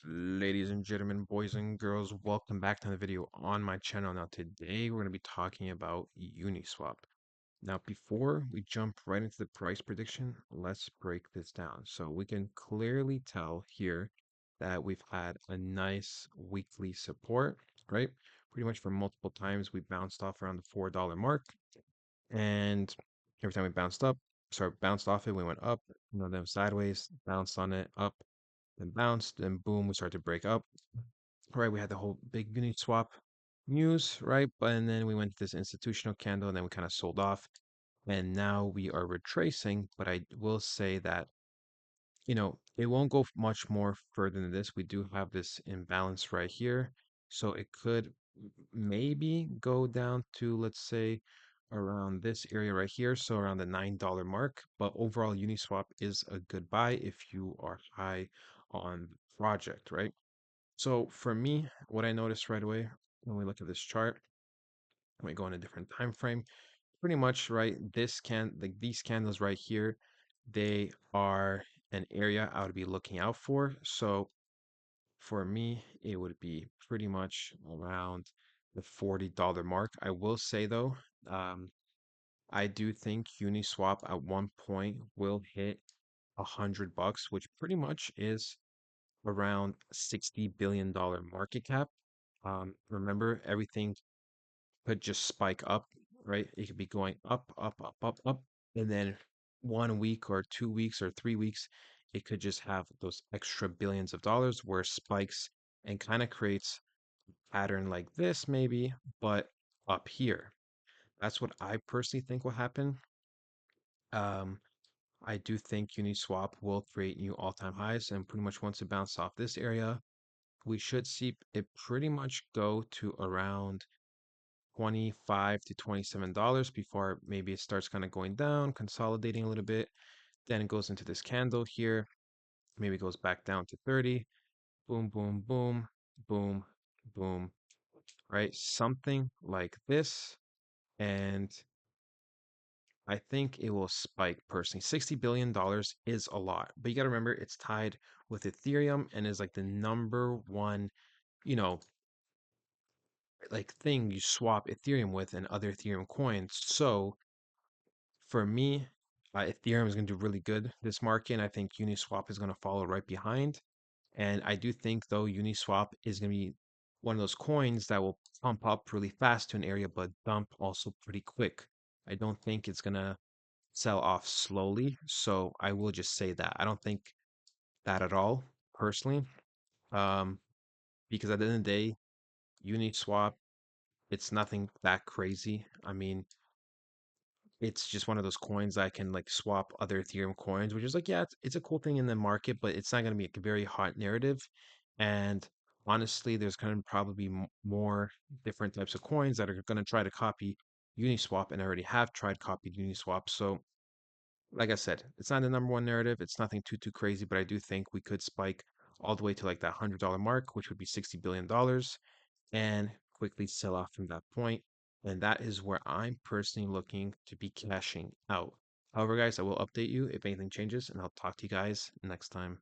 Ladies and gentlemen, boys and girls, welcome back to the video on my channel. Now, today we're going to be talking about Uniswap. Now, before we jump right into the price prediction, let's break this down. So we can clearly tell here that we've had a nice weekly support, right? Pretty much for multiple times, we bounced off around the $4 mark. And every time we bounced off it, we went up, then sideways, bounced on it, up, then bounced, then boom, we started to break up. Right, we had the whole big Uniswap news, right? But and then we went to this institutional candle, and then we kind of sold off, and now we are retracing. But I will say that it won't go much more further than this. We do have this imbalance right here, so it could maybe go down to, let's say, around this area right here, so around the $9 mark. But overall, Uniswap is a good buy if you are high on the project, right? So for me, what I noticed right away when we look at this chart, when we go in a different time frame, pretty much right, like these candles right here, they are an area I would be looking out for. So for me, it would be pretty much around the $40 mark. I will say though, um, I do think Uniswap at one point will hit $100, which pretty much is around $60 billion market cap. Remember, everything could just spike up, right? It could be going up, up, up, up, up, and then 1 week or 2 weeks or 3 weeks, it could just have those extra billions of dollars where it spikes and kind of creates a pattern like this, maybe, but up here. That's what I personally think will happen. Um, I do think Uniswap will create new all-time highs, and pretty much once it bounces off this area, we should see it pretty much go to around 25 to $27 before maybe it starts kind of going down, consolidating a little bit. Then it goes into this candle here, maybe goes back down to 30. Boom, boom, boom, boom, boom, right? Something like this. And I think it will spike personally. $60 billion is a lot, but you got to remember it's tied with Ethereum and is like the number one, you know, like thing you swap Ethereum with and other Ethereum coins. So for me, Ethereum is going to do really good this market, and I think Uniswap is going to follow right behind. And I do think though Uniswap is going to be one of those coins that will pump up really fast to an area, but dump also pretty quick. I don't think it's going to sell off slowly. So I will just say that I don't think that at all personally. Um, because at the end of the day, Uniswap, it's nothing that crazy. I mean, it's just one of those coins that can like swap other Ethereum coins, which is like, yeah, it's a cool thing in the market, but it's not going to be a very hot narrative. And honestly, there's going to probably be more different types of coins that are going to try to copy Uniswap and already have tried copied Uniswap. So, like I said, it's not the number one narrative. It's nothing too crazy, but I do think we could spike all the way to like that $100 mark, which would be $60 billion, and quickly sell off from that point. And that is where I'm personally looking to be cashing out. However, guys, I will update you if anything changes, and I'll talk to you guys next time.